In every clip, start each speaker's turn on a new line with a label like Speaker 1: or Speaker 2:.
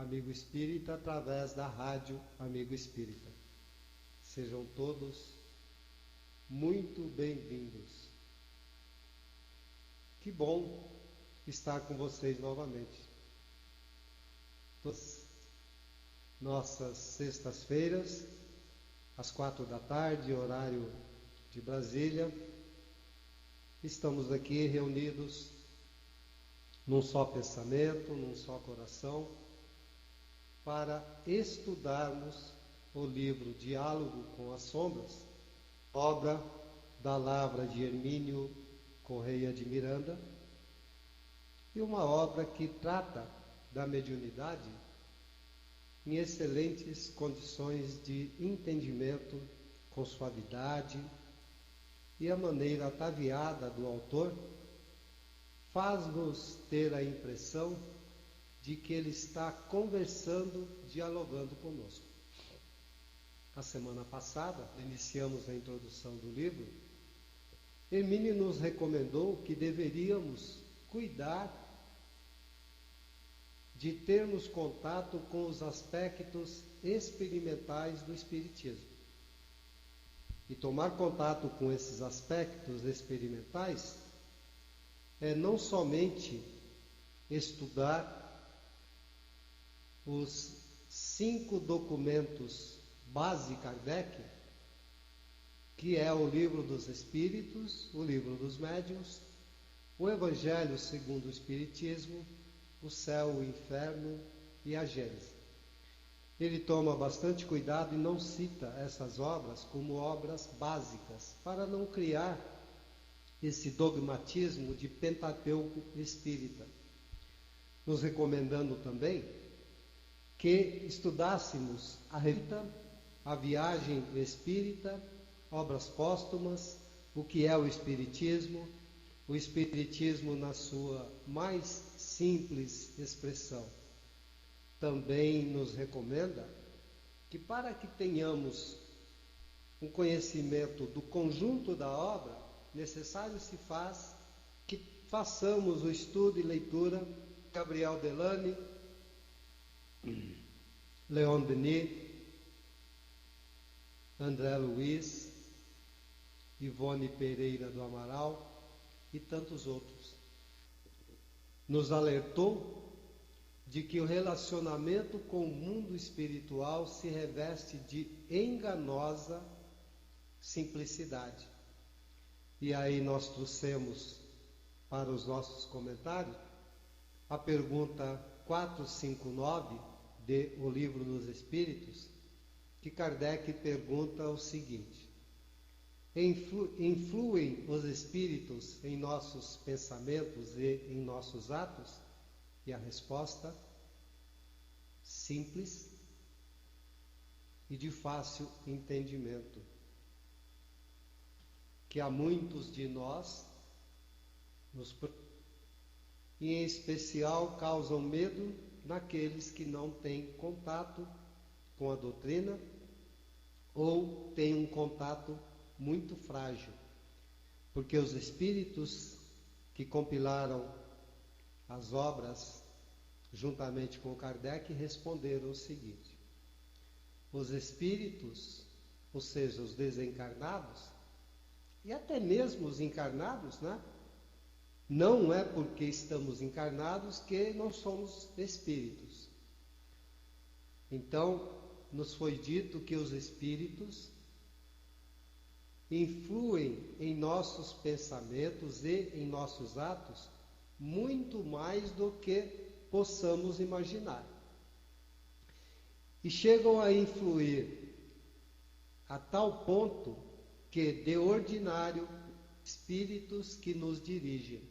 Speaker 1: amigo espírita através da rádio Amigo Espírita. Sejam todos muito bem-vindos. Que bom estar com vocês novamente. Todas nossas sextas-feiras, às 16h, horário de Brasília, estamos aqui reunidos num só pensamento, num só coração, para estudarmos o livro Diálogo com as Sombras, obra da Lavra de Hermínio Correia de Miranda, e uma obra que trata da mediunidade em excelentes condições de entendimento, com suavidade, e a maneira ataviada do autor faz-nos ter a impressão de que ele está conversando, dialogando conosco. A semana passada, iniciamos a introdução do livro. Hermínio nos recomendou que deveríamos cuidar de termos contato com os aspectos experimentais do Espiritismo. E tomar contato com esses aspectos experimentais é não somente estudar os 5 documentos base Kardec, que é o Livro dos Espíritos, o Livro dos Médiuns, o Evangelho segundo o Espiritismo, o Céu, o Inferno e a Gênese. Ele toma bastante cuidado e não cita essas obras como obras básicas, para não criar esse dogmatismo de Pentateuco espírita, nos recomendando também que estudássemos a Revista, a Viagem Espírita, obras póstumas, o que é o Espiritismo na sua mais simples expressão. Também nos recomenda que, para que tenhamos um conhecimento do conjunto da obra, necessário se faz que façamos o estudo e leitura de Gabriel Delany, Leon Denis, André Luiz, Ivone Pereira do Amaral e tantos outros. Nos alertou de que o relacionamento com o mundo espiritual se reveste de enganosa simplicidade. E aí nós trouxemos para os nossos comentários a pergunta 459 de O Livro dos Espíritos, que Kardec pergunta o seguinte: influem os espíritos em nossos pensamentos e em nossos atos? E a resposta, simples e de fácil entendimento, que há muitos de nós, e em especial causam medo naqueles que não têm contato com a doutrina ou têm um contato muito frágil, porque os espíritos que compilaram as obras juntamente com Kardec responderam o seguinte: os espíritos, ou seja, os desencarnados, e até mesmo os encarnados, né? Não é porque estamos encarnados que não somos espíritos. Então, nos foi dito que os espíritos influem em nossos pensamentos e em nossos atos muito mais do que possamos imaginar. E chegam a influir a tal ponto que, de ordinário, espíritos que nos dirigem.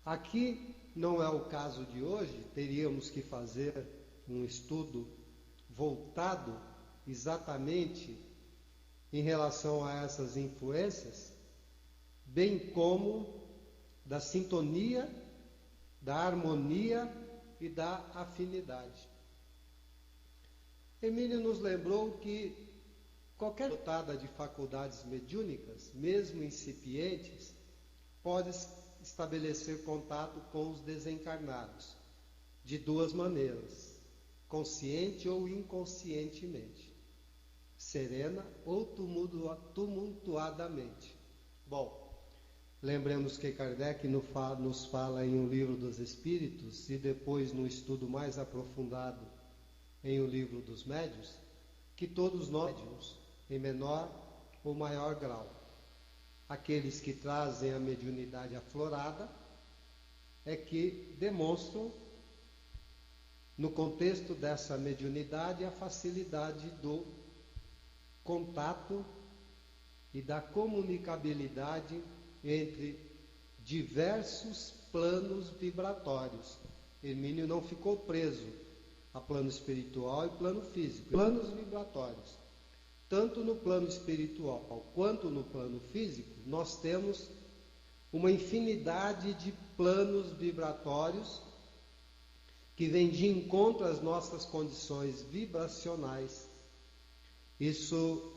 Speaker 1: Aqui não é o caso de hoje, teríamos que fazer um estudo voltado exatamente em relação a essas influências, bem como da sintonia, da harmonia e da afinidade. Hermínio nos lembrou que qualquer dotada de faculdades mediúnicas, mesmo incipientes, pode estabelecer contato com os desencarnados de duas maneiras: consciente ou inconscientemente, serena ou tumultuadamente. Bom, lembremos que Kardec nos fala em O Livro dos Espíritos e depois no estudo mais aprofundado em O Livro dos Médiuns, que todos nós médiuns, em menor ou maior grau, aqueles que trazem a mediunidade aflorada é que demonstram no contexto dessa mediunidade a facilidade do contato e da comunicabilidade entre diversos planos vibratórios. Hermínio não ficou preso a plano espiritual e plano físico, planos vibratórios. Tanto no plano espiritual quanto no plano físico, nós temos uma infinidade de planos vibratórios que vêm de encontro às nossas condições vibracionais. Isso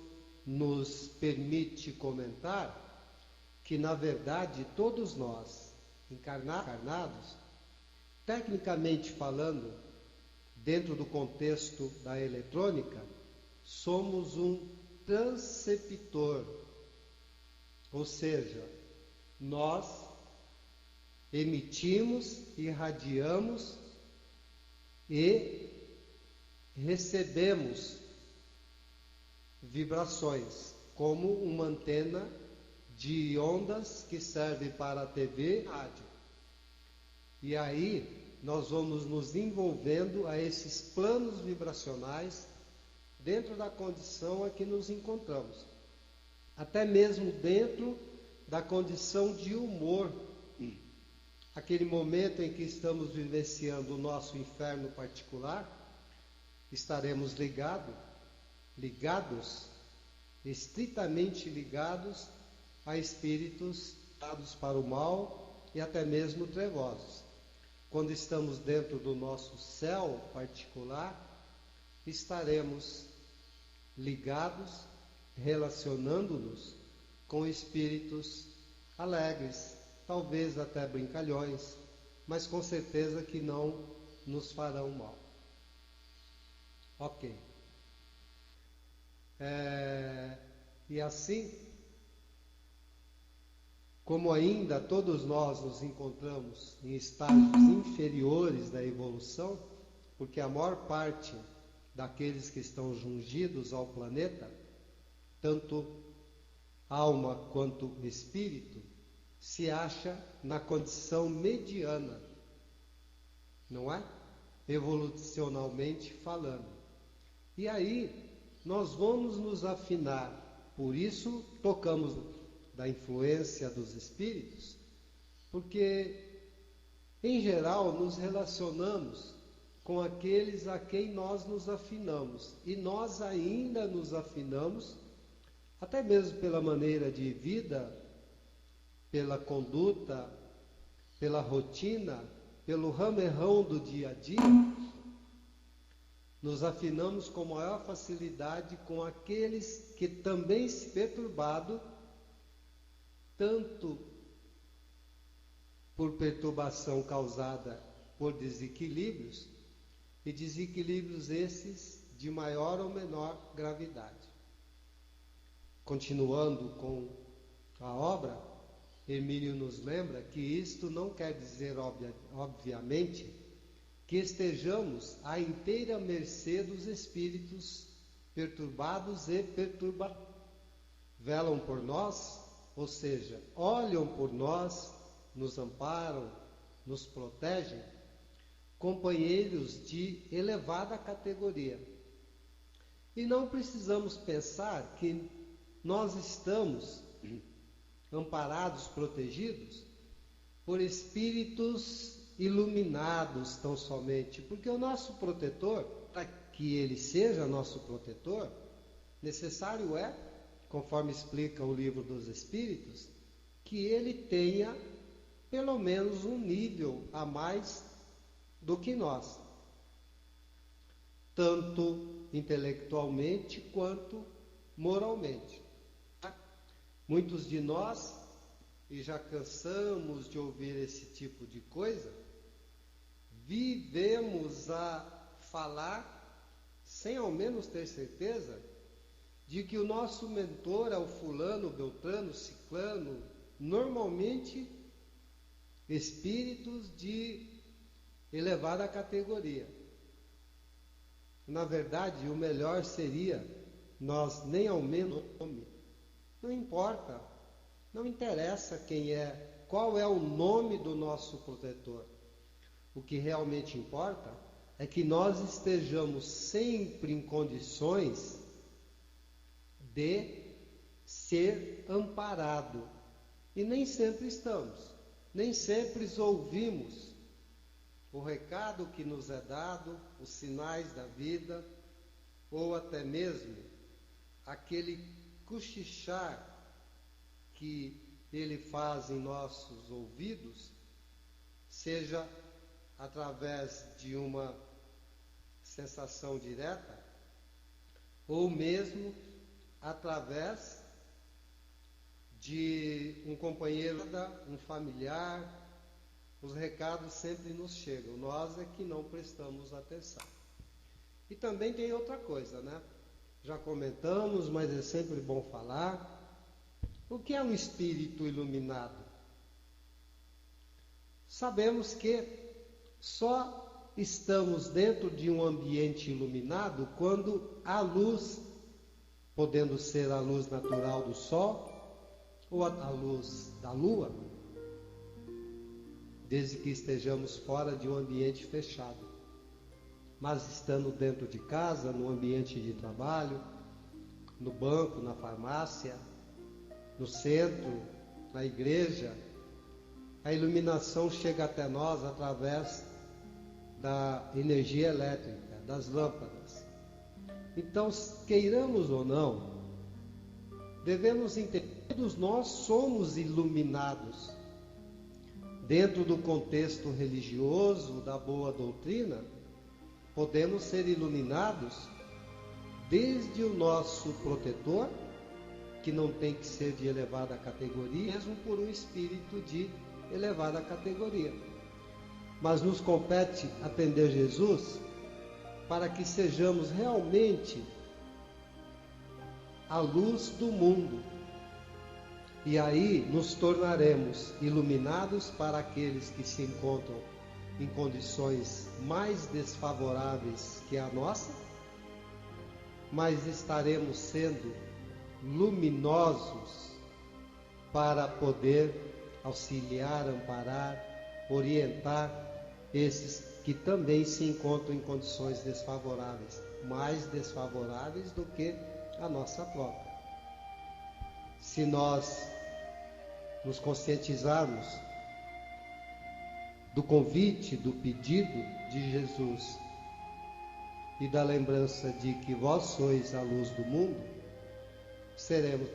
Speaker 1: nos permite comentar que, na verdade, todos nós, encarnados, tecnicamente falando, dentro do contexto da eletrônica, somos um transceptor, ou seja, nós emitimos, irradiamos e recebemos vibrações, como uma antena de ondas que serve para a TV e rádio. E aí nós vamos nos envolvendo a esses planos vibracionais dentro da condição a que nos encontramos, até mesmo dentro da condição de humor, aquele momento em que estamos vivenciando o nosso inferno particular, estaremos ligados, estritamente ligados a espíritos dados para o mal e até mesmo trevosos. Quando estamos dentro do nosso céu particular, estaremos ligados, relacionando-nos com espíritos alegres, talvez até brincalhões, mas com certeza que não nos farão mal. Ok. E assim, como ainda todos nós nos encontramos em estágios inferiores da evolução, porque a maior parte daqueles que estão jungidos ao planeta, tanto alma quanto espírito, se acha na condição mediana, não é? Evolucionalmente falando. E aí nós vamos nos afinar, por isso tocamos da influência dos espíritos, porque em geral nos relacionamos com aqueles a quem nós nos afinamos, e nós ainda nos afinamos, até mesmo pela maneira de vida, pela conduta, pela rotina, pelo ramerrão do dia a dia, nos afinamos com maior facilidade com aqueles que também se perturbado, tanto por perturbação causada por desequilíbrios, e desequilíbrios esses de maior ou menor gravidade. Continuando com a obra, Hermínio nos lembra que isto não quer dizer, obviamente, que estejamos à inteira mercê dos espíritos perturbados e perturbadores. Velam por nós, ou seja, olham por nós, nos amparam, nos protegem, companheiros de elevada categoria. E não precisamos pensar que nós estamos amparados, protegidos por espíritos iluminados tão somente, porque o nosso protetor, para que ele seja nosso protetor, necessário é, conforme explica o Livro dos Espíritos, que ele tenha pelo menos um nível a mais do que nós, tanto intelectualmente quanto moralmente. Muitos de nós, e já cansamos de ouvir esse tipo de coisa, vivemos a falar sem ao menos ter certeza de que o nosso mentor é o fulano, beltrano, ciclano, normalmente espíritos de elevada categoria. Na verdade, o melhor seria nós nem ao menos nome. Não importa, não interessa quem é, qual é o nome do nosso protetor. O que realmente importa é que nós estejamos sempre em condições de ser amparados. E nem sempre estamos, nem sempre ouvimos o recado que nos é dado, os sinais da vida, ou até mesmo aquele cochichar que ele faz em nossos ouvidos, seja através de uma sensação direta, ou mesmo através de um companheiro, um familiar. Os recados sempre nos chegam, nós é que não prestamos atenção. E também tem outra coisa, né? Já comentamos, mas é sempre bom falar. O que é um espírito iluminado? Sabemos que só estamos dentro de um ambiente iluminado quando há luz, podendo ser a luz natural do sol ou a luz da lua, desde que estejamos fora de um ambiente fechado. Mas estando dentro de casa, no ambiente de trabalho, no banco, na farmácia, no centro, na igreja, a iluminação chega até nós através da energia elétrica, das lâmpadas. Então, queiramos ou não, devemos entender que todos nós somos iluminados. Dentro do contexto religioso, da boa doutrina, podemos ser iluminados desde o nosso protetor, que não tem que ser de elevada categoria, mesmo por um espírito de elevada categoria. Mas nos compete atender Jesus para que sejamos realmente a luz do mundo. E aí nos tornaremos iluminados para aqueles que se encontram em condições mais desfavoráveis que a nossa, mas estaremos sendo luminosos para poder auxiliar, amparar, orientar esses que também se encontram em condições desfavoráveis, mais desfavoráveis do que a nossa própria. Se nós nos conscientizarmos do convite, do pedido de Jesus e da lembrança de que vós sois a luz do mundo, seremos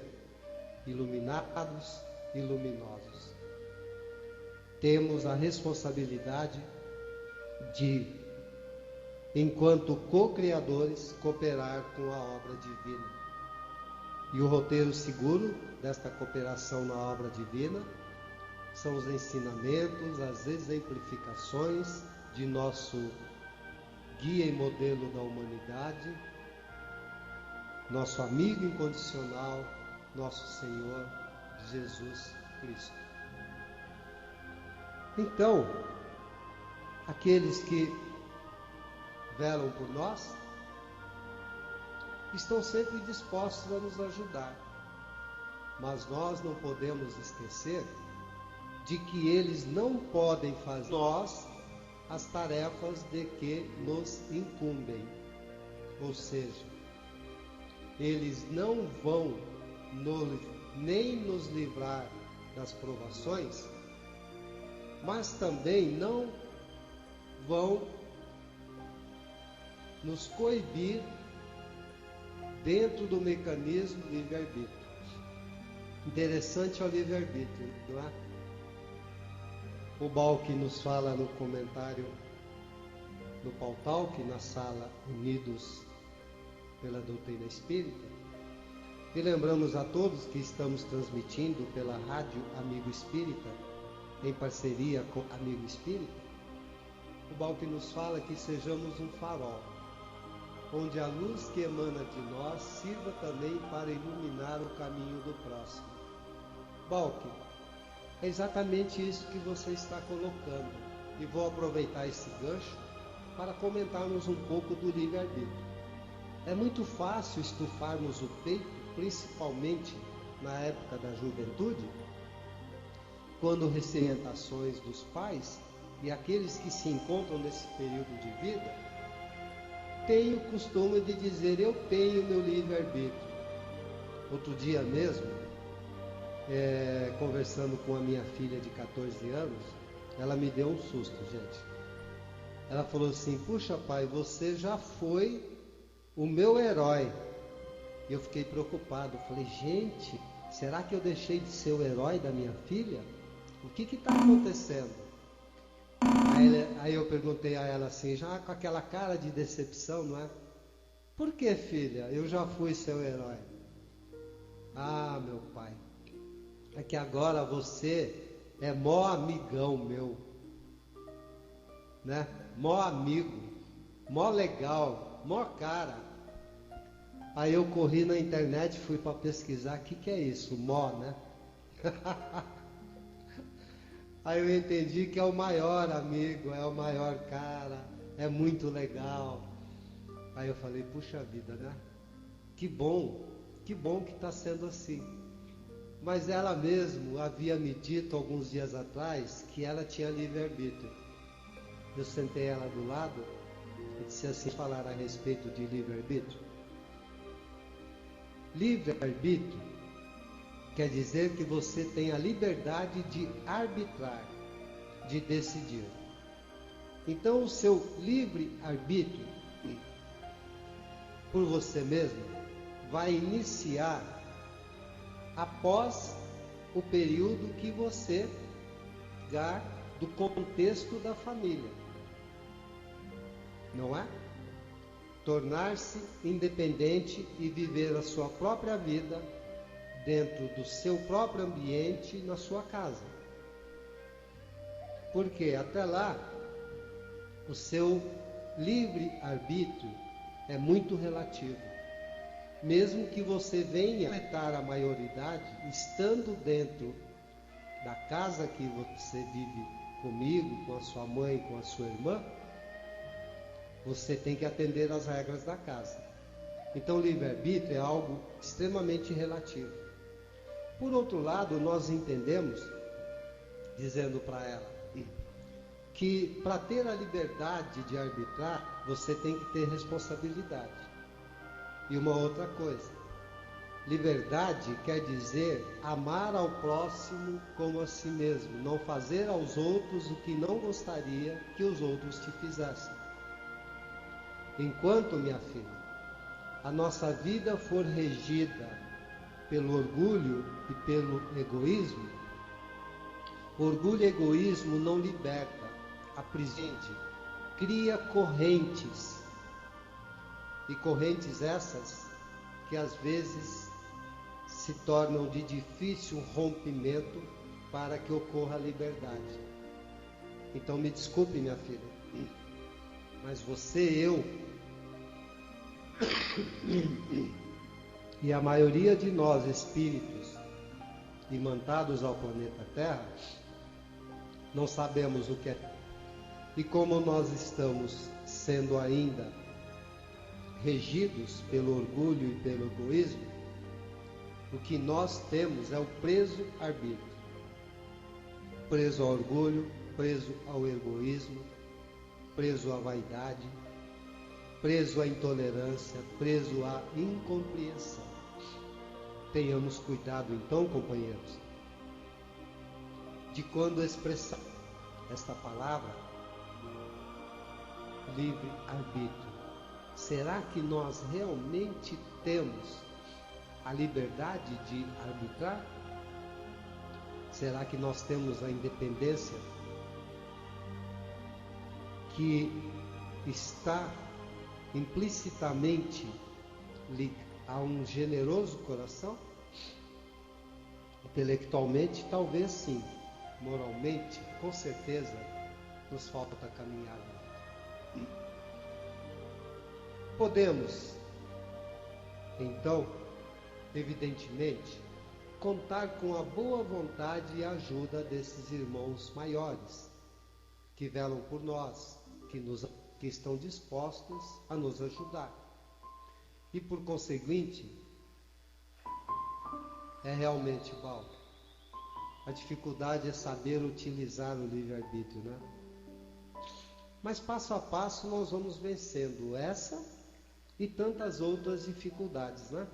Speaker 1: iluminados e luminosos. Temos a responsabilidade de, enquanto co-criadores, cooperar com a obra divina. E o roteiro seguro desta cooperação na obra divina são os ensinamentos, as exemplificações de nosso guia e modelo da humanidade, nosso amigo incondicional, nosso Senhor Jesus Cristo. Então, aqueles que velam por nós estão sempre dispostos a nos ajudar, mas nós não podemos esquecer de que eles não podem fazer nós as tarefas de que nos incumbem, ou seja, eles não vão nem nos livrar das provações, mas também não vão nos coibir dentro do mecanismo livre-arbítrio. Interessante é o livre-arbítrio, não é? O Balk nos fala no comentário do Pautalk, na sala Unidos pela Doutrina Espírita, e lembramos a todos que estamos transmitindo pela Rádio Amigo Espírita, em parceria com Amigo Espírita, o Balk nos fala que sejamos um farol, onde a luz que emana de nós sirva também para iluminar o caminho do próximo. Balk, é exatamente isso que você está colocando, e vou aproveitar esse gancho para comentarmos um pouco do livre-arbítrio. É muito fácil estufarmos o peito, principalmente na época da juventude, quando recebem orientações dos pais, e aqueles que se encontram nesse período de vida têm o costume de dizer: eu tenho meu livre-arbítrio. Outro dia mesmo, conversando com a minha filha de 14 anos, ela me deu um susto, gente. Ela falou assim: puxa pai, você já foi o meu herói. E eu fiquei preocupado, falei: gente, será que eu deixei de ser o herói da minha filha? O que está acontecendo? Aí eu perguntei a ela assim, já com aquela cara de decepção, não é? Por que, filha? Eu já fui seu herói. Ah, meu pai, é que agora você é mó amigão meu, né? Mó amigo, mó legal, mó cara. Aí eu corri na internet, fui para pesquisar o que é isso, mó, né? Aí eu entendi que é o maior amigo, é o maior cara, é muito legal. Aí eu falei: puxa vida, né? Que bom que está sendo assim. Mas ela mesmo havia me dito alguns dias atrás que ela tinha livre-arbítrio. Eu sentei ela do lado e disse assim: falar a respeito de livre-arbítrio. Livre-arbítrio quer dizer que você tem a liberdade de arbitrar, de decidir. Então o seu livre-arbítrio, por você mesmo, vai iniciar após o período que você dar do contexto da família. Não é? Tornar-se independente e viver a sua própria vida dentro do seu próprio ambiente, na sua casa. Porque até lá, o seu livre-arbítrio é muito relativo. Mesmo que você venha completar a maioridade, estando dentro da casa que você vive comigo, com a sua mãe, com a sua irmã, você tem que atender às regras da casa. Então o livre-arbítrio é algo extremamente relativo. Por outro lado, nós entendemos, dizendo para ela, que para ter a liberdade de arbitrar, você tem que ter responsabilidade. E uma outra coisa, liberdade quer dizer amar ao próximo como a si mesmo, não fazer aos outros o que não gostaria que os outros te fizessem. Enquanto, minha filha, a nossa vida for regida pelo orgulho e pelo egoísmo, orgulho e egoísmo não liberta, aprisiona, cria correntes, e correntes essas que às vezes se tornam de difícil rompimento para que ocorra a liberdade. Então me desculpe, minha filha, mas você, eu e a maioria de nós, espíritos imantados ao planeta Terra, não sabemos o que é. E como nós estamos sendo ainda regidos pelo orgulho e pelo egoísmo, o que nós temos é o preso arbítrio. Preso ao orgulho, preso ao egoísmo, preso à vaidade, preso à intolerância, preso à incompreensão. Tenhamos cuidado então, companheiros, de quando expressar esta palavra livre-arbítrio. Será que nós realmente temos a liberdade de arbitrar? Será que nós temos a independência que está implicitamente a um generoso coração? Intelectualmente, talvez sim. Moralmente, com certeza, nos falta caminhada. Podemos, então, evidentemente, contar com a boa vontade e ajuda desses irmãos maiores, que velam por nós, que estão dispostos a nos ajudar. E por conseguinte, é realmente mal. A dificuldade é saber utilizar o livre-arbítrio, né? Mas passo a passo nós vamos vencendo essa e tantas outras dificuldades, né?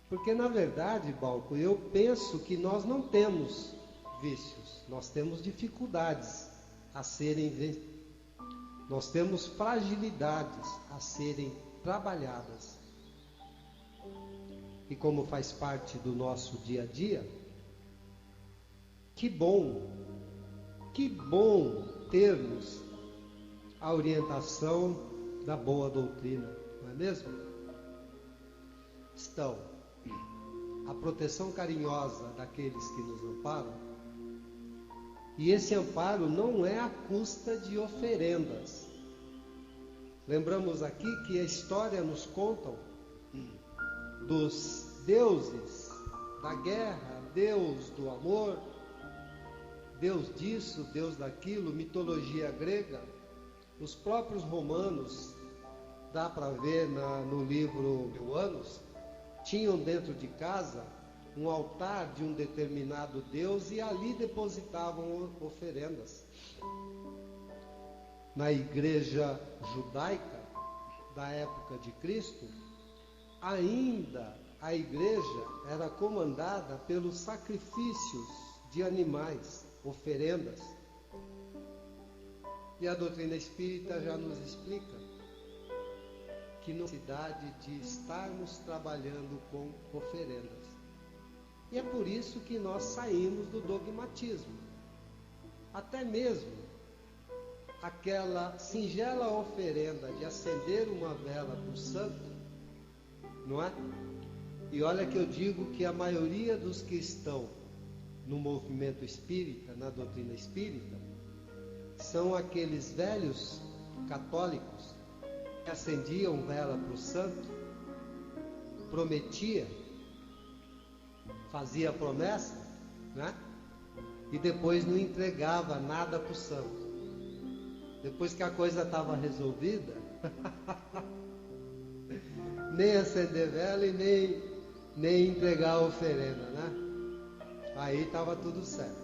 Speaker 1: Porque na verdade, Balco, eu penso que nós não temos vícios, nós temos dificuldades a serem vencidas. Nós temos fragilidades a serem trabalhadas. E como faz parte do nosso dia a dia, que bom termos a orientação da boa doutrina, não é mesmo? Estão a proteção carinhosa daqueles que nos amparam, e esse amparo não é à custa de oferendas. Lembramos aqui que a história nos conta dos deuses da guerra, Deus do amor, Deus disso, Deus daquilo, mitologia grega. Os próprios romanos, dá para ver no livro Mil Anos, tinham dentro de casa um altar de um determinado Deus e ali depositavam oferendas. Na igreja judaica da época de Cristo, ainda a igreja era comandada pelos sacrifícios de animais, oferendas. E a doutrina espírita já nos explica que não há necessidade de estarmos trabalhando com oferendas. E é por isso que nós saímos do dogmatismo. Até mesmo aquela singela oferenda de acender uma vela para o santo, não é? E olha que eu digo que a maioria dos que estão no movimento espírita, na doutrina espírita, são aqueles velhos católicos que acendiam vela para o santo, prometia, fazia promessa, né? E depois não entregava nada para o santo. Depois que a coisa estava resolvida, nem acender vela e nem entregar a oferenda, né? Aí estava tudo certo.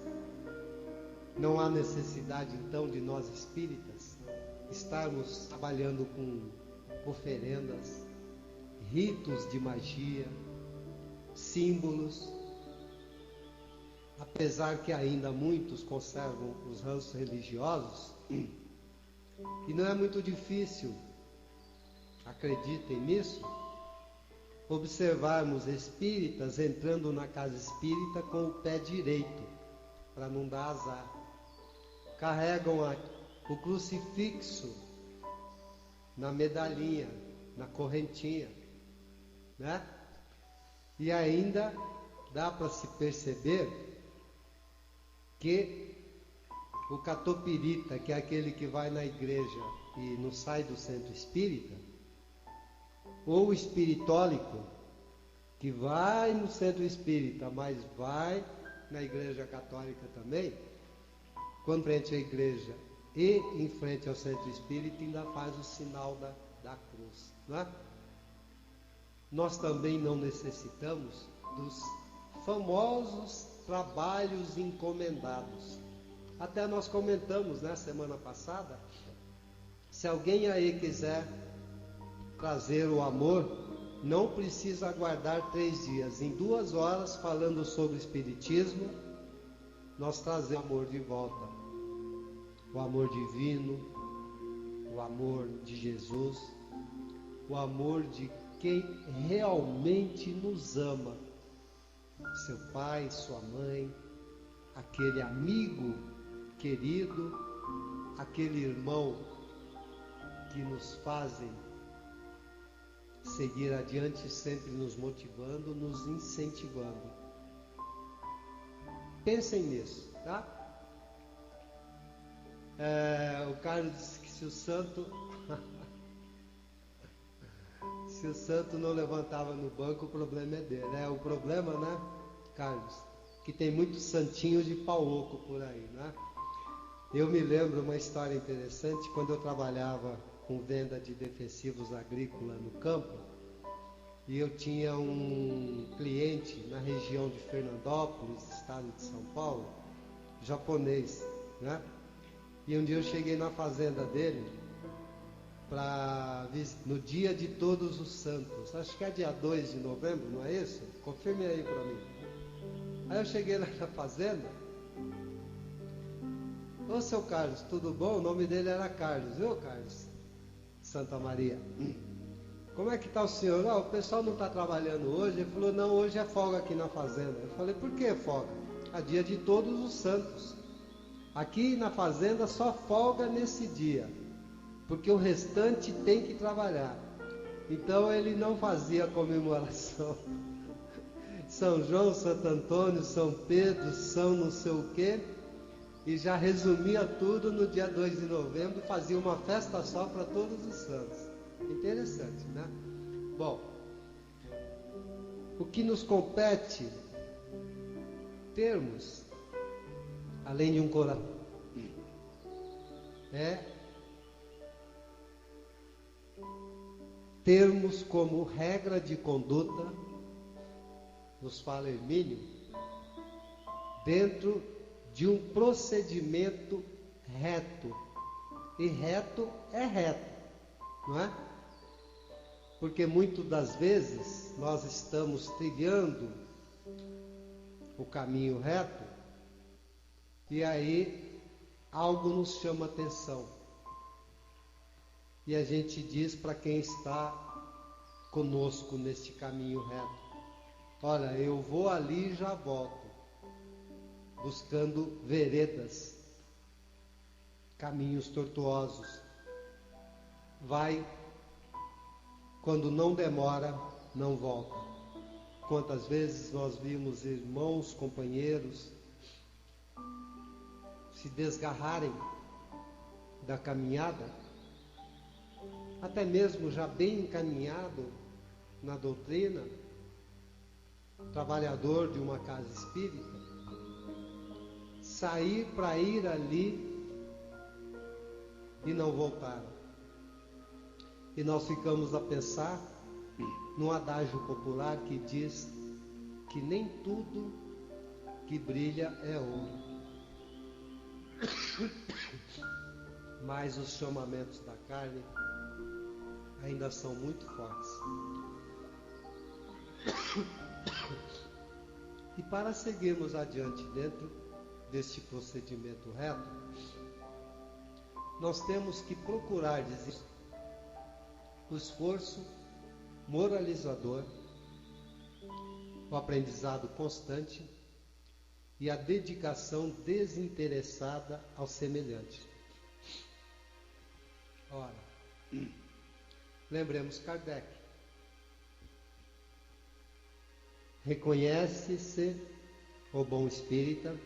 Speaker 1: Não há necessidade então de nós espíritas estarmos trabalhando com oferendas, ritos de magia, símbolos, apesar que ainda muitos conservam os ranços religiosos, e não é muito difícil, acreditem nisso, observarmos espíritas entrando na casa espírita com o pé direito, para não dar azar. Carregam o crucifixo na medalhinha, na correntinha, né? E ainda dá para se perceber que o catopirita, que é aquele que vai na igreja e não sai do centro espírita, ou o espiritólico, que vai no centro espírita, mas vai na igreja católica também, quando frente à igreja e em frente ao centro espírita, ainda faz o sinal da cruz, não é? Nós também não necessitamos dos famosos trabalhos encomendados. Até nós comentamos, né, semana passada, se alguém aí quiser trazer o amor, não precisa aguardar 3 dias. Em 2 horas, falando sobre o Espiritismo, nós trazemos o amor de volta. O amor divino, o amor de Jesus, o amor de quem realmente nos ama. Seu pai, sua mãe, aquele amigo querido, aquele irmão que nos fazem seguir adiante, sempre nos motivando, nos incentivando. Pensem nisso, tá? O Carlos disse que se o santo se o santo não levantava no banco, o problema é dele. O problema, né, Carlos, que tem muitos santinhos de pau oco por aí, né? Eu me lembro uma história interessante, quando eu trabalhava com venda de defensivos agrícolas no campo, e eu tinha um cliente na região de Fernandópolis, estado de São Paulo, japonês, né? E um dia eu cheguei na fazenda dele no dia de Todos os Santos, acho que é dia 2 de novembro, não é isso? Confirme aí para mim. Aí eu cheguei lá na fazenda. Ô, seu Carlos, tudo bom? O nome dele era Carlos, viu, Carlos? Santa Maria. Como é que está o senhor? O pessoal não está trabalhando hoje. Ele falou, não, hoje é folga aqui na fazenda. Eu falei, por que folga? É dia de Todos os Santos. Aqui na fazenda só folga nesse dia, porque o restante tem que trabalhar. Então ele não fazia comemoração. São João, Santo Antônio, São Pedro, São não sei o quê, e já resumia tudo no dia 2 de novembro, fazia uma festa só para Todos os Santos. Interessante, né? Bom, o que nos compete termos, além de um coração, termos como regra de conduta, nos fala Hermínio, dentro de um procedimento reto. E reto é reto, não é? Porque muitas das vezes nós estamos trilhando o caminho reto e aí algo nos chama atenção. E a gente diz para quem está conosco neste caminho reto: olha, eu vou ali e já volto, buscando veredas, caminhos tortuosos. Vai, quando não demora, não volta. Quantas vezes nós vimos irmãos, companheiros se desgarrarem da caminhada, até mesmo já bem encaminhado na doutrina, trabalhador de uma casa espírita, sair para ir ali e não voltaram. E nós ficamos a pensar num adágio popular que diz que nem tudo que brilha é ouro, mas os chamamentos da carne ainda são muito fortes. E para seguirmos adiante dentro deste procedimento reto, nós temos que procurar o esforço moralizador, o aprendizado constante e a dedicação desinteressada ao semelhante. Ora, lembremos Kardec. Reconhece-se o bom espírita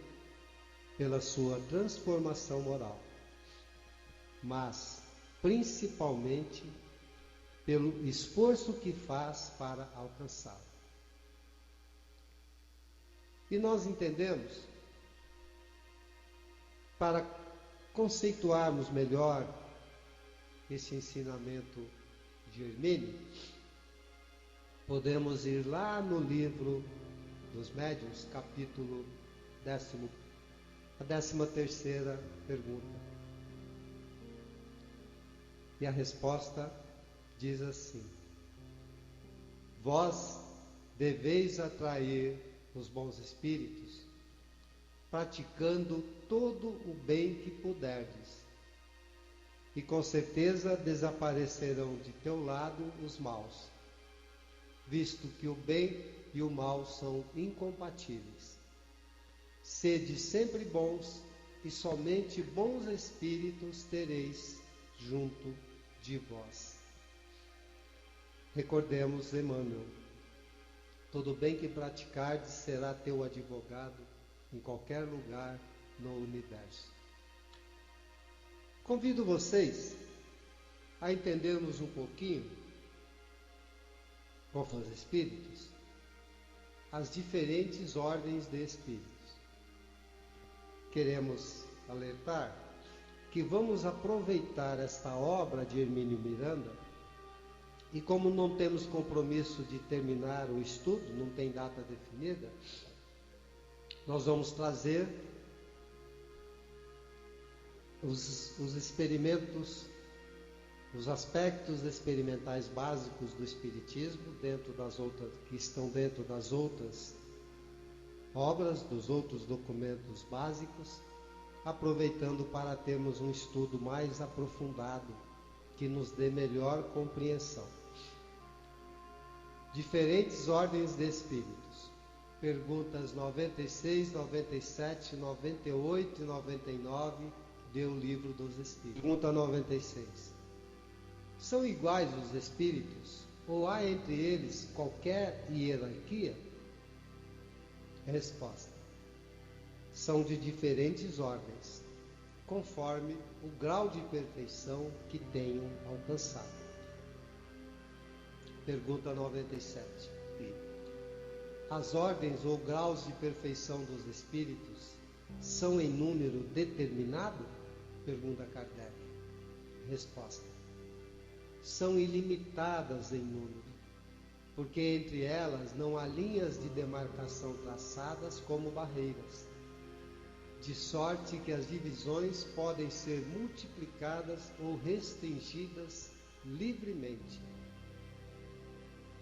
Speaker 1: pela sua transformação moral, mas principalmente pelo esforço que faz para alcançá-lo. E nós entendemos, para conceituarmos melhor esse ensinamento de Hermínio, podemos ir lá no livro dos Médiuns, capítulo 10º, a 13ª pergunta. E a resposta diz assim: vós deveis atrair os bons espíritos, praticando todo o bem que puderdes, e com certeza desaparecerão de teu lado os maus, visto que o bem e o mal são incompatíveis. Sede sempre bons, e somente bons espíritos tereis junto de vós. Recordemos Emmanuel: todo bem que praticardes será teu advogado em qualquer lugar no universo. Convido vocês a entendermos um pouquinho, com os espíritos, as diferentes ordens de espíritos. Queremos alertar que vamos aproveitar esta obra de Hermínio Miranda, e como não temos compromisso de terminar o estudo, não tem data definida, nós vamos trazer os experimentos, os aspectos experimentais básicos do Espiritismo, que estão dentro das outras obras, dos outros documentos básicos, aproveitando para termos um estudo mais aprofundado, que nos dê melhor compreensão. Diferentes ordens de espíritos. Perguntas 96, 97, 98 e 99 do Livro dos Espíritos. Pergunta 96. São iguais os espíritos ou há entre eles qualquer hierarquia? Resposta: são de diferentes ordens, conforme o grau de perfeição que tenham alcançado. Pergunta 97. As ordens ou graus de perfeição dos espíritos são em número determinado? Pergunta Kardec. Resposta: são ilimitadas em número, porque entre elas não há linhas de demarcação traçadas como barreiras, de sorte que as divisões podem ser multiplicadas ou restringidas livremente.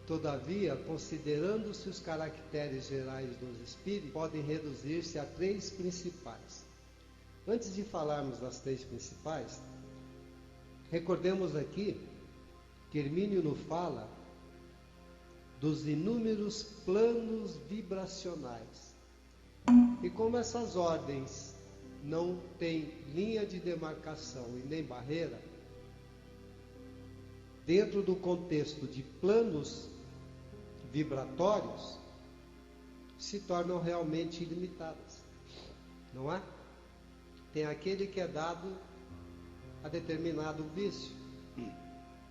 Speaker 1: Todavia, considerando-se os caracteres gerais dos espíritos, podem reduzir-se a 3 principais. Antes de falarmos das 3 principais, recordemos aqui que Hermínio nos fala dos inúmeros planos vibracionais. E como essas ordens não têm linha de demarcação e nem barreira, dentro do contexto de planos vibratórios, se tornam realmente ilimitadas, não é? Tem aquele que é dado a determinado vício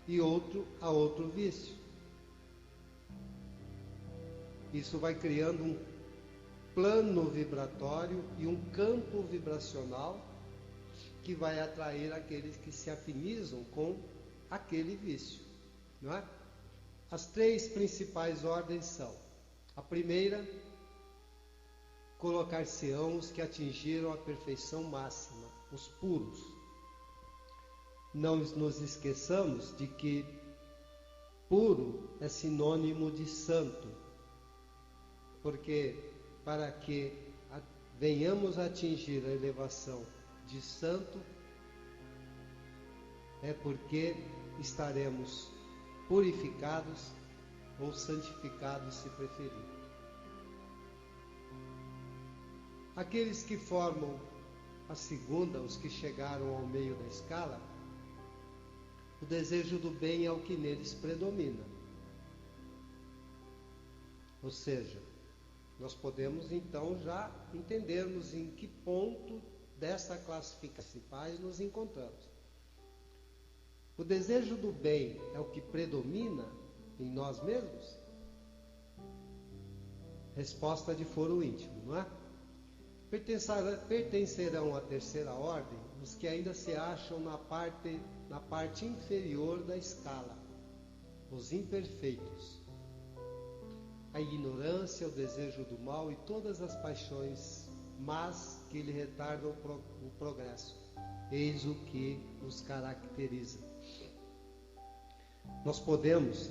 Speaker 1: e outro a outro vício. Isso vai criando um plano vibratório e um campo vibracional que vai atrair aqueles que se afinizam com aquele vício, não é? As 3 principais ordens são: a primeira, colocar-se-ão os que atingiram a perfeição máxima, os puros. Não nos esqueçamos de que puro é sinônimo de santo, porque para que venhamos a atingir a elevação de santo, é porque estaremos purificados ou santificados, se preferir. Aqueles que formam a segunda, os que chegaram ao meio da escala, o desejo do bem é o que neles predomina. Ou seja, nós podemos então já entendermos em que ponto dessa classificação nos encontramos. O desejo do bem é o que predomina em nós mesmos? Resposta de foro íntimo, não é? Pertencerão à terceira ordem os que ainda se acham na parte inferior da escala, os imperfeitos. A ignorância, o desejo do mal e todas as paixões más que lhe retardam o progresso. Eis o que os caracteriza. Nós podemos,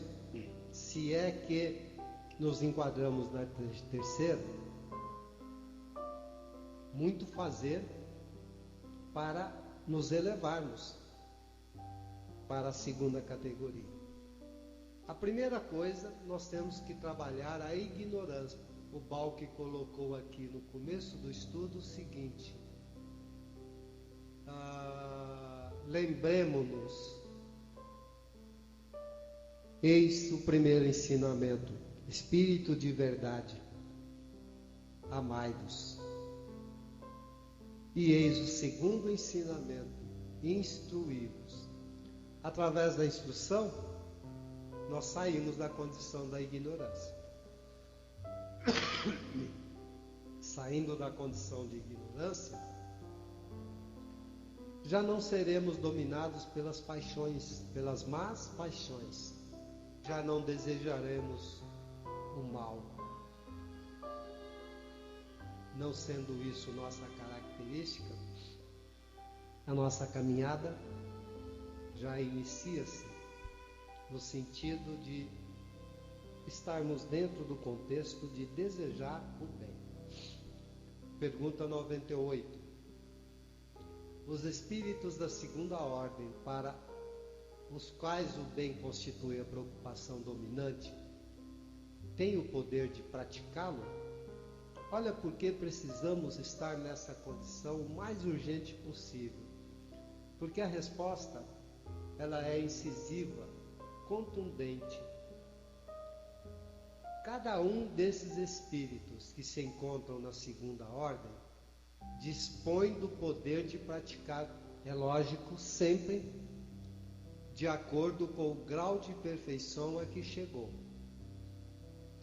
Speaker 1: se é que nos enquadramos na terceira, muito fazer para nos elevarmos para a segunda categoria. A primeira coisa, nós temos que trabalhar a ignorância. O Balque colocou aqui no começo do estudo o seguinte: lembremos-nos, eis o primeiro ensinamento, Espírito de verdade, amai-vos. E eis o segundo ensinamento, instruí-vos. Através da instrução, nós saímos da condição da ignorância. Saindo da condição de ignorância, já não seremos dominados pelas paixões, pelas más paixões. Já não desejaremos o mal. Não sendo isso nossa característica, a nossa caminhada já inicia-se no sentido de estarmos dentro do contexto de desejar o bem. Pergunta 98. Os espíritos da segunda ordem, para os quais o bem constitui a preocupação dominante, têm o poder de praticá-lo? Olha por que precisamos estar nessa condição o mais urgente possível. Porque a resposta, ela é incisiva, contundente. Cada um desses espíritos que se encontram na segunda ordem dispõe do poder de praticar, é lógico, sempre de acordo com o grau de perfeição a que chegou.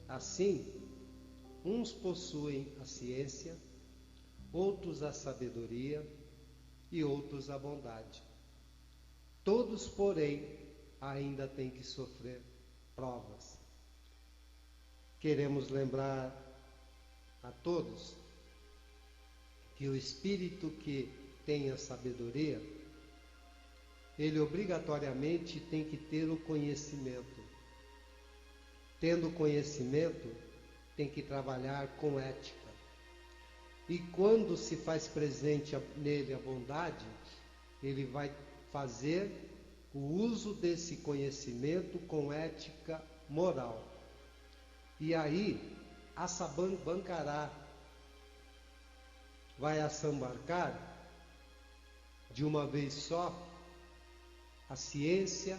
Speaker 1: Assim, uns possuem a ciência, outros a sabedoria e outros a bondade. Todos, porém, ainda têm que sofrer provas. Queremos lembrar a todos que o espírito que tem a sabedoria, ele obrigatoriamente tem que ter o conhecimento. Tendo conhecimento, tem que trabalhar com ética. E quando se faz presente nele a bondade, ele vai fazer o uso desse conhecimento com ética moral. E aí, assambarcará, vai assambarcar de uma vez só a ciência,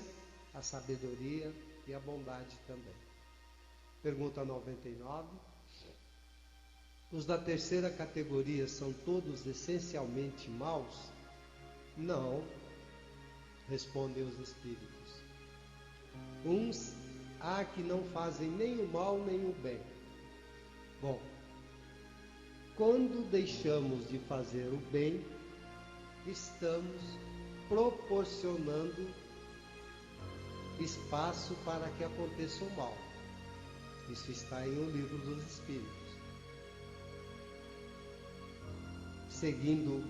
Speaker 1: a sabedoria e a bondade também. Pergunta 99. Os da terceira categoria são todos essencialmente maus? Não, respondem os espíritos. Uns há que não fazem nem o mal nem o bem. Bom, quando deixamos de fazer o bem, estamos proporcionando espaço para que aconteça o mal. Isso está em O Livro dos Espíritos. Seguindo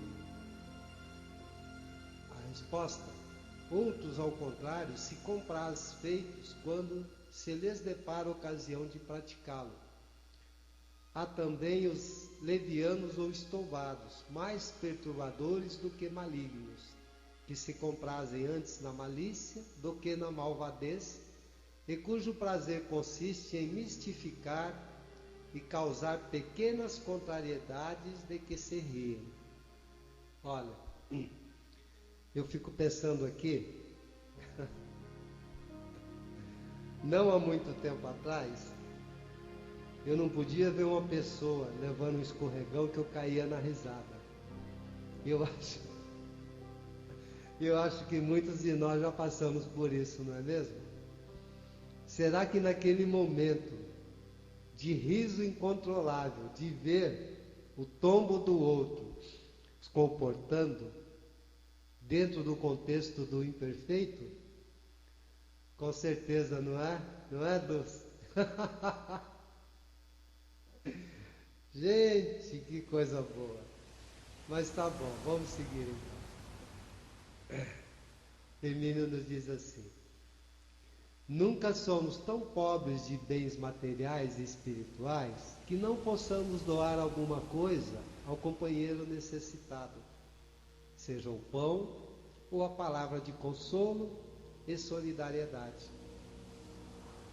Speaker 1: a resposta, outros, ao contrário, se compraz feitos quando se lhes depara a ocasião de praticá-lo. Há também os levianos ou estouvados, mais perturbadores do que malignos, que se comprazem antes na malícia do que na malvadez, e cujo prazer consiste em mistificar e causar pequenas contrariedades de que se riem. Olha, eu fico pensando aqui, não há muito tempo atrás, eu não podia ver uma pessoa levando um escorregão que eu caía na risada. Eu acho que muitos de nós já passamos por isso, não é mesmo? Será que naquele momento de riso incontrolável, de ver o tombo do outro se comportando dentro do contexto do imperfeito, com certeza, não é? Não é, Dulce? Gente, que coisa boa. Mas tá bom, vamos seguir então. Hermínio nos diz assim: nunca somos tão pobres de bens materiais e espirituais que não possamos doar alguma coisa ao companheiro necessitado, seja o pão ou a palavra de consolo e solidariedade.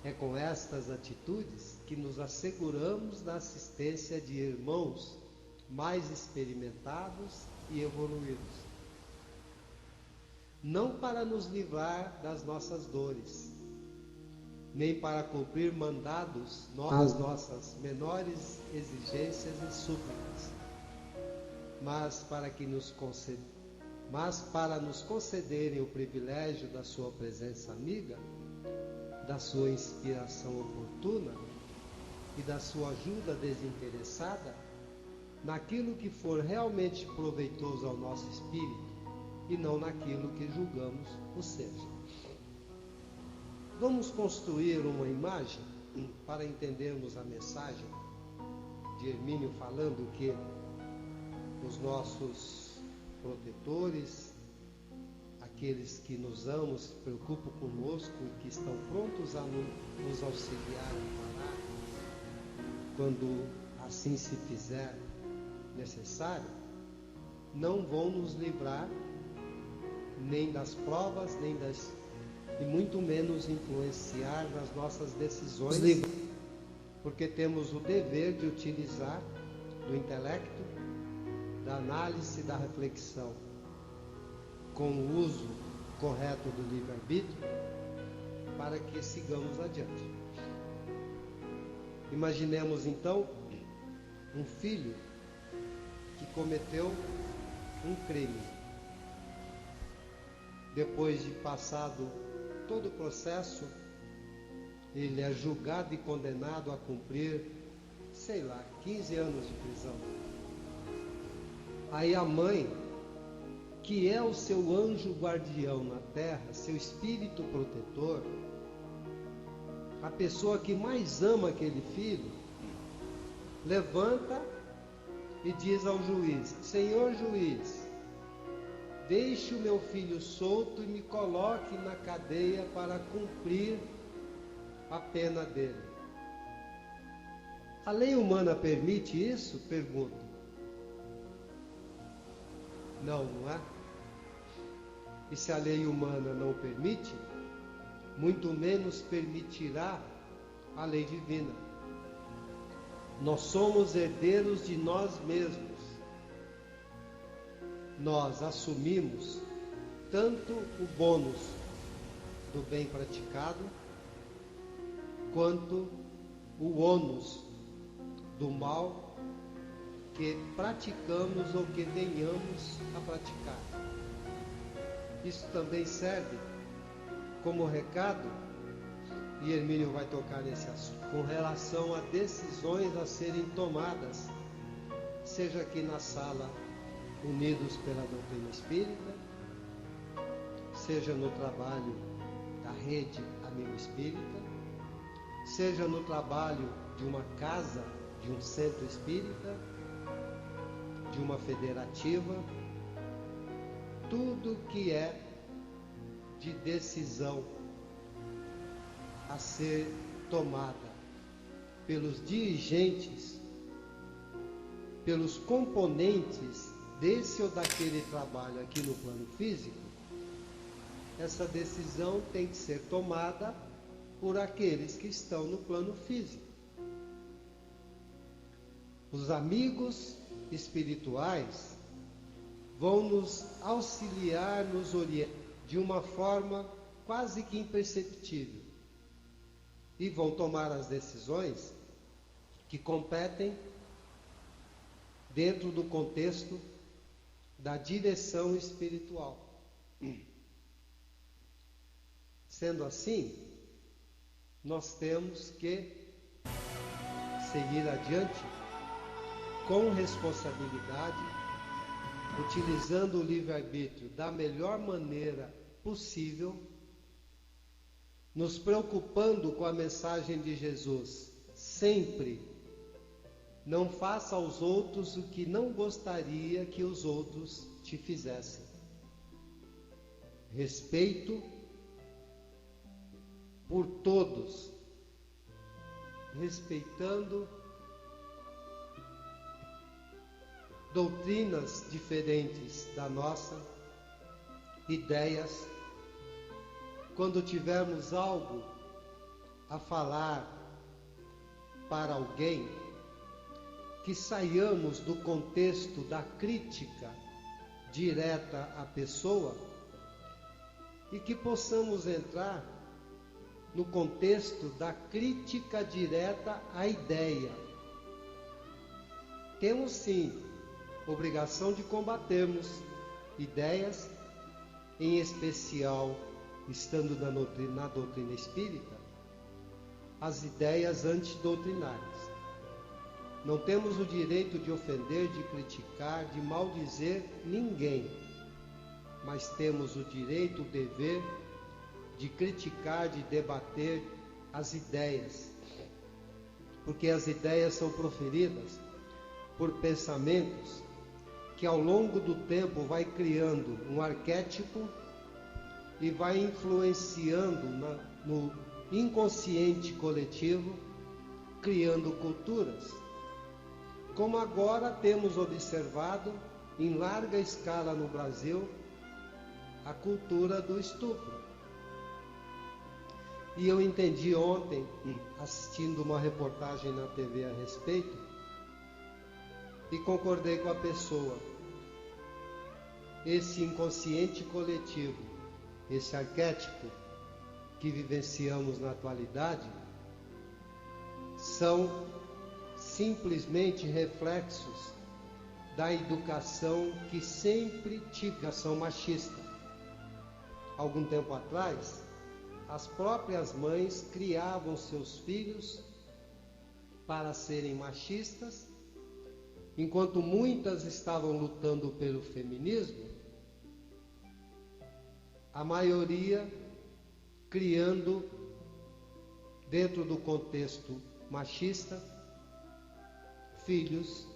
Speaker 1: É com estas atitudes que nos asseguramos da assistência de irmãos mais experimentados e evoluídos. Não para nos livrar das nossas dores, nem para cumprir mandados às nossas menores exigências e súplicas, mas para que nos mas para nos concederem o privilégio da sua presença amiga, da sua inspiração oportuna e da sua ajuda desinteressada naquilo que for realmente proveitoso ao nosso espírito e não naquilo que julgamos o seja. Vamos construir uma imagem para entendermos a mensagem de Hermínio falando que os nossos protetores, aqueles que nos amam, se preocupam conosco e que estão prontos a nos auxiliar a parar, quando assim se fizer necessário, não vão nos livrar nem das provas, e muito menos influenciar nas nossas decisões, porque temos o dever de utilizar do intelecto, da análise, da reflexão, com o uso correto do livre-arbítrio, para que sigamos adiante. Imaginemos então um filho que cometeu um crime. Depois de passado todo o processo, ele é julgado e condenado a cumprir, 15 anos de prisão. Aí a mãe, que é o seu anjo guardião na terra, seu espírito protetor, a pessoa que mais ama aquele filho, levanta e diz ao juiz: Senhor juiz, deixe o meu filho solto e me coloque na cadeia para cumprir a pena dele. A lei humana permite isso? Pergunto. Não, não é? E se a lei humana não permite, muito menos permitirá a lei divina. Nós somos herdeiros de nós mesmos. Nós assumimos tanto o bônus do bem praticado, quanto o ônus do mal que praticamos ou que venhamos a praticar. Isso também serve como recado, e Hermínio vai tocar nesse assunto, com relação a decisões a serem tomadas, seja aqui na sala Unidos pela Doutrina Espírita, seja no trabalho da rede Amigo Espírita, seja no trabalho de uma casa, de um centro espírita, de uma federativa, tudo que é de decisão a ser tomada pelos dirigentes, pelos componentes desse ou daquele trabalho aqui no plano físico, essa decisão tem que ser tomada por aqueles que estão no plano físico. Os amigos espirituais vão nos auxiliar, nos orientar de uma forma quase que imperceptível, e vão tomar as decisões que competem dentro do contexto da direção espiritual. Sendo assim, nós temos que seguir adiante com responsabilidade, utilizando o livre-arbítrio da melhor maneira possível, nos preocupando com a mensagem de Jesus, sempre: não faça aos outros o que não gostaria que os outros te fizessem. Respeito por todos, respeitando doutrinas diferentes da nossa, ideias. Quando tivermos algo a falar para alguém, que saiamos do contexto da crítica direta à pessoa e que possamos entrar no contexto da crítica direta à ideia. Temos sim obrigação de combatermos ideias, em especial, estando na doutrina espírita, as ideias antidoutrinárias. Não temos o direito de ofender, de criticar, de maldizer ninguém, mas temos o direito, o dever de criticar, de debater as ideias, porque as ideias são proferidas por pensamentos que ao longo do tempo vai criando um arquétipo e vai influenciando no inconsciente coletivo, criando culturas, como agora temos observado em larga escala no Brasil a cultura do estupro. E eu entendi ontem, assistindo uma reportagem na TV a respeito, e concordei com a pessoa. Esse inconsciente coletivo, esse arquétipo que vivenciamos na atualidade, são simplesmente reflexos da educação que sempre tive, educação machista. Algum tempo atrás, as próprias mães criavam seus filhos para serem machistas, enquanto muitas estavam lutando pelo feminismo, a maioria criando, dentro do contexto machista, filhos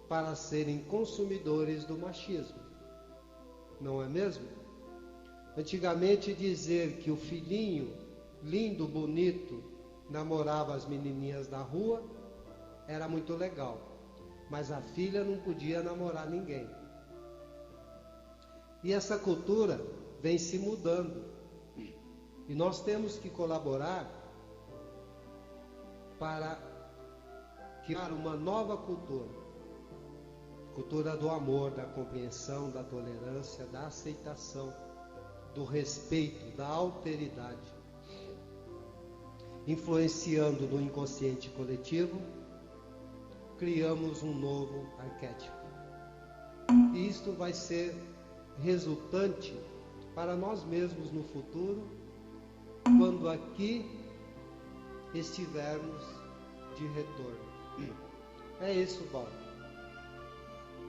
Speaker 1: para serem consumidores do machismo. Não é mesmo? Antigamente dizer que o filhinho, lindo, bonito, namorava as menininhas da rua, era muito legal. Mas a filha não podia namorar ninguém. E essa cultura vem se mudando. E nós temos que colaborar para criar uma nova cultura. Cultura do amor, da compreensão, da tolerância, da aceitação, do respeito, da alteridade. Influenciando no inconsciente coletivo, criamos um novo arquétipo. E isto vai ser resultante para nós mesmos no futuro, quando aqui estivermos de retorno. É isso, Paulo.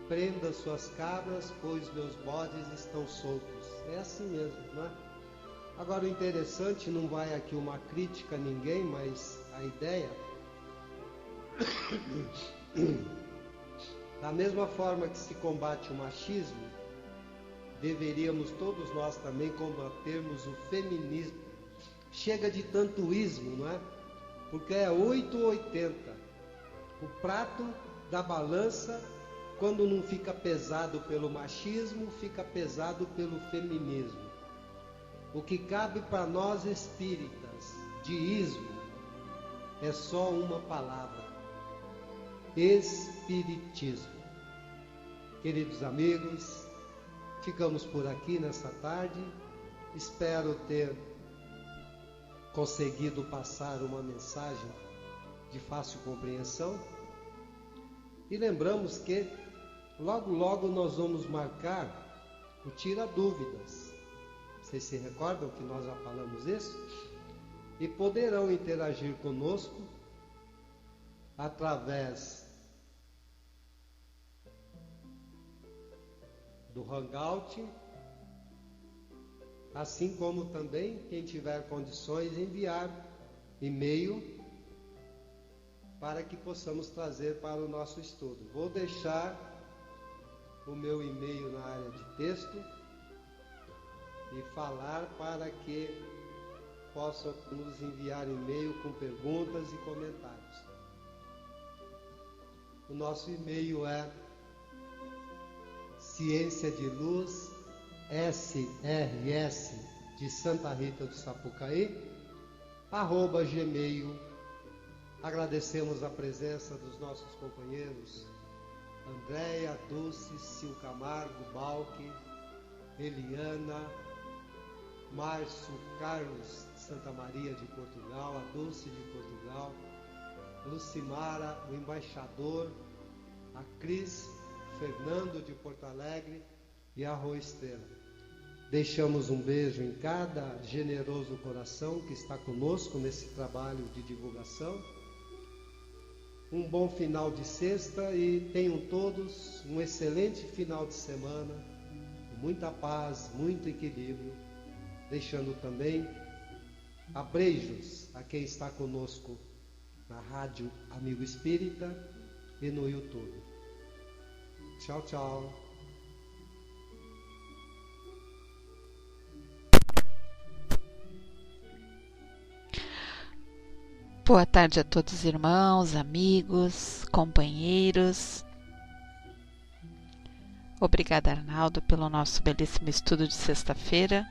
Speaker 1: Prenda suas cabras, pois meus bodes estão soltos. É assim mesmo, não é? Agora, o interessante, não vai aqui uma crítica a ninguém, mas a ideia, da mesma forma que se combate o machismo, deveríamos todos nós também combatermos o feminismo. Chega de tanto ismo, não é? Porque é 8 ou 80. O prato da balança, quando não fica pesado pelo machismo, fica pesado pelo feminismo. O que cabe para nós espíritas de ismo é só uma palavra: espiritismo. Queridos amigos, ficamos por aqui nessa tarde. Espero ter conseguido passar uma mensagem de fácil compreensão. E lembramos que logo logo nós vamos marcar o Tira Dúvidas. Vocês se recordam que nós já falamos isso? E poderão interagir conosco através do Hangout, assim como também, quem tiver condições, enviar e-mail para que possamos trazer para o nosso estudo. Vou deixar o meu e-mail na área de texto e falar para que possam nos enviar e-mail com perguntas e comentários. O nosso e-mail é Ciência de Luz, SRS de Santa Rita do Sapucaí, @gmail. Agradecemos a presença dos nossos companheiros Andréia, Dulce, Sil Camargo, Balque, Eliana, Márcio Carlos de Santa Maria de Portugal, a Dulce de Portugal, Lucimara, o embaixador, a Cris, Fernando de Porto Alegre e a Rua Estrela. Deixamos um beijo em cada generoso coração que está conosco nesse trabalho de divulgação. Um bom final de sexta e tenham todos um excelente final de semana, com muita paz, muito equilíbrio, deixando também abreijos a quem está conosco na Rádio Amigo Espírita e no YouTube. Tchau, tchau.
Speaker 2: Boa tarde a todos, irmãos, amigos, companheiros. Obrigada, Arnaldo, pelo nosso belíssimo estudo de sexta-feira.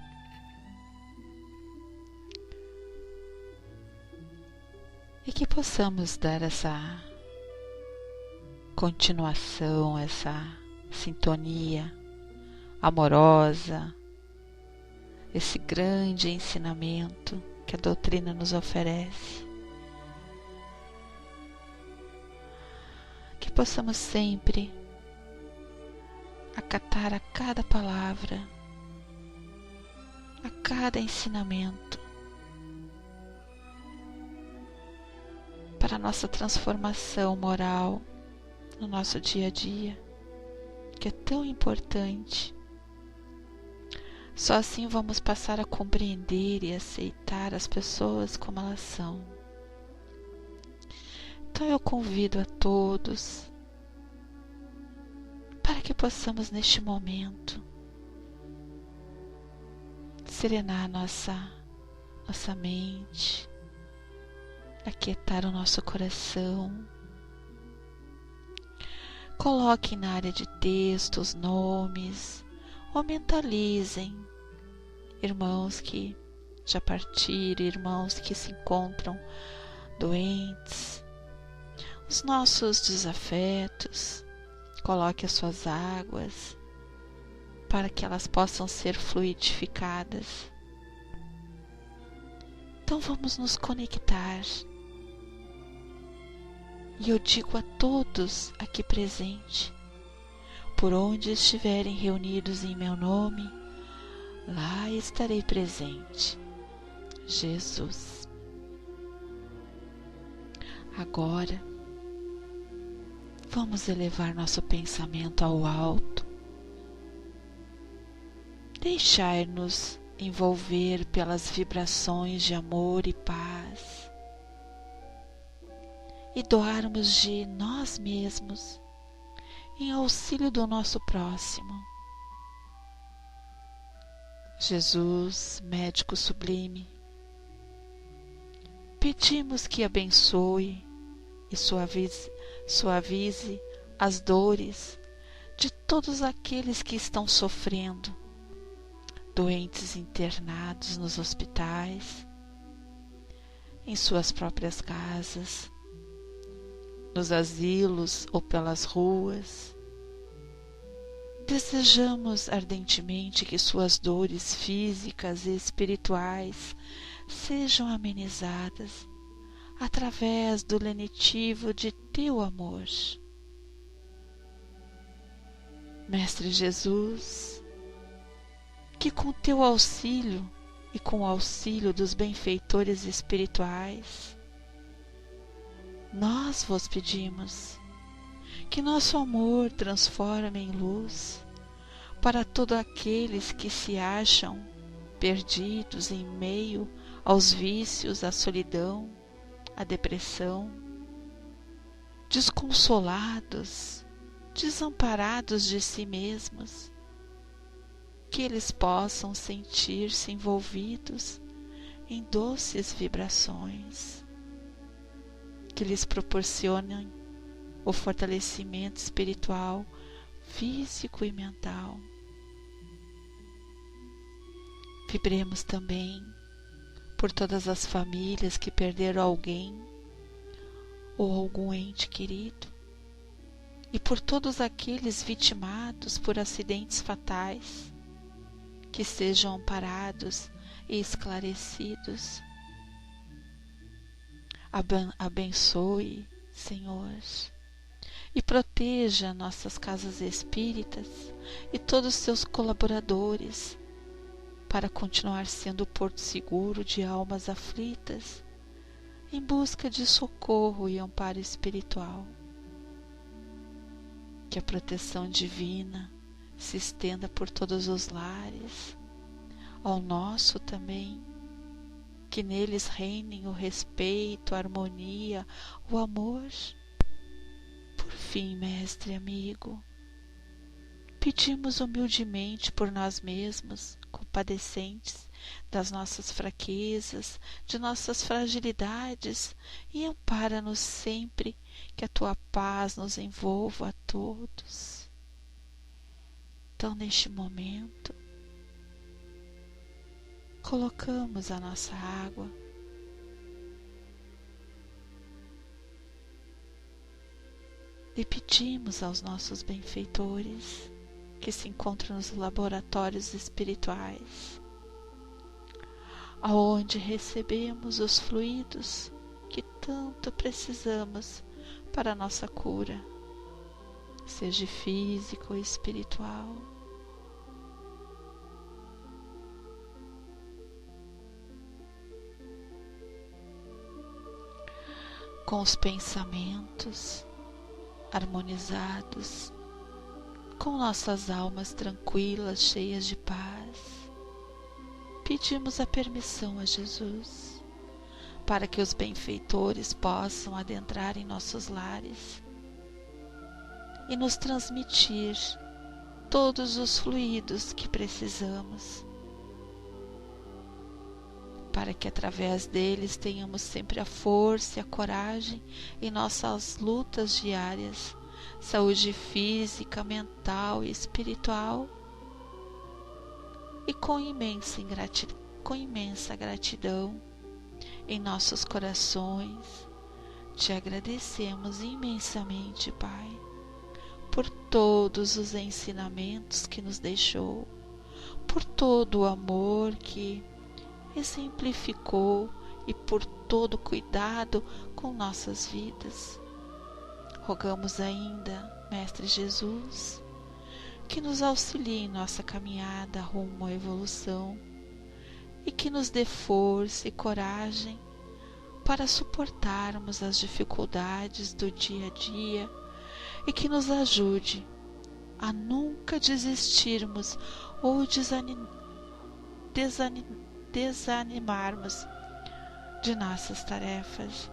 Speaker 2: E que possamos dar essa continuação, essa sintonia amorosa, esse grande ensinamento que a doutrina nos oferece. Que possamos sempre acatar a cada palavra, a cada ensinamento, para a nossa transformação moral no nosso dia a dia, que é tão importante. Só assim vamos passar a compreender e aceitar as pessoas como elas são. Então eu convido a todos para que possamos neste momento serenar nossa mente, aquietar o nosso coração. Coloquem na área de texto os nomes, ou mentalizem irmãos que já partiram, irmãos que se encontram doentes, os nossos desafetos. Coloque as suas águas para que elas possam ser fluidificadas. Então vamos nos conectar. E eu digo a todos aqui presentes, por onde estiverem reunidos em meu nome, lá estarei presente. Jesus. Agora, vamos elevar nosso pensamento ao alto, deixar-nos envolver pelas vibrações de amor e paz e doarmos de nós mesmos em auxílio do nosso próximo. Jesus, médico sublime, pedimos que abençoe e suavize as dores de todos aqueles que estão sofrendo, doentes internados nos hospitais, em suas próprias casas, nos asilos ou pelas ruas. Desejamos ardentemente que suas dores físicas e espirituais sejam amenizadas através do lenitivo de teu amor. Mestre Jesus, que com teu auxílio e com o auxílio dos benfeitores espirituais, nós vos pedimos que nosso amor transforme em luz para todos aqueles que se acham perdidos em meio aos vícios, à solidão, à depressão, desconsolados, desamparados de si mesmos, que eles possam sentir-se envolvidos em doces vibrações, que lhes proporcionem o fortalecimento espiritual, físico e mental. Vibremos também por todas as famílias que perderam alguém ou algum ente querido, e por todos aqueles vitimados por acidentes fatais, que sejam amparados e esclarecidos. Abençoe, Senhor, e proteja nossas casas espíritas e todos os seus colaboradores, para continuar sendo o porto seguro de almas aflitas, em busca de socorro e amparo espiritual. Que a proteção divina se estenda por todos os lares, ao nosso também, que neles reinem o respeito, a harmonia, o amor. Por fim, mestre amigo, pedimos humildemente por nós mesmos, compadecentes das nossas fraquezas, de nossas fragilidades, e ampara-nos sempre, que a tua paz nos envolva a todos. Então, neste momento, colocamos a nossa água e pedimos aos nossos benfeitores que se encontram nos laboratórios espirituais, aonde recebemos os fluidos que tanto precisamos para a nossa cura, seja física ou espiritual. Com os pensamentos harmonizados, com nossas almas tranquilas, cheias de paz, pedimos a permissão a Jesus para que os benfeitores possam adentrar em nossos lares e nos transmitir todos os fluidos que precisamos, para que através deles tenhamos sempre a força e a coragem em nossas lutas diárias, saúde física, mental e espiritual, e com imensa gratidão em nossos corações, te agradecemos imensamente, Pai, por todos os ensinamentos que nos deixou, por todo o amor que exemplificou e por todo o cuidado com nossas vidas. Rogamos ainda, Mestre Jesus, que nos auxilie em nossa caminhada rumo à evolução e que nos dê força e coragem para suportarmos as dificuldades do dia a dia e que nos ajude a nunca desistirmos ou desanimarmos de nossas tarefas.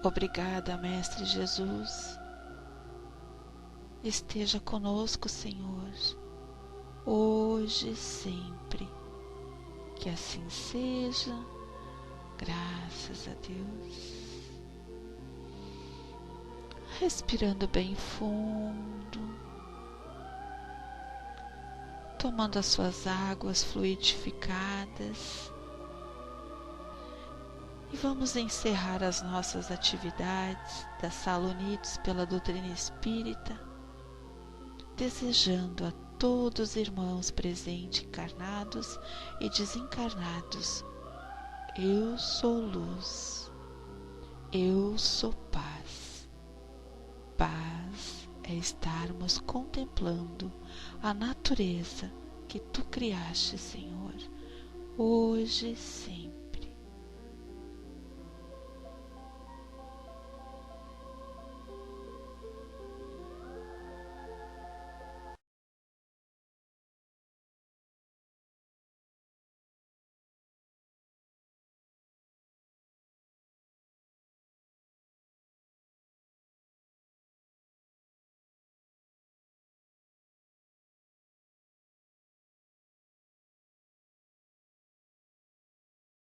Speaker 2: Obrigada, Mestre Jesus. Esteja conosco, Senhor, hoje e sempre. Que assim seja, graças a Deus. Respirando bem fundo, tomando as suas águas fluidificadas, e vamos encerrar as nossas atividades da Sala Unidos pela Doutrina Espírita, desejando a todos os irmãos presentes, encarnados e desencarnados, eu sou luz, eu sou paz. Paz é estarmos contemplando a natureza que tu criaste, Senhor, hoje e sempre.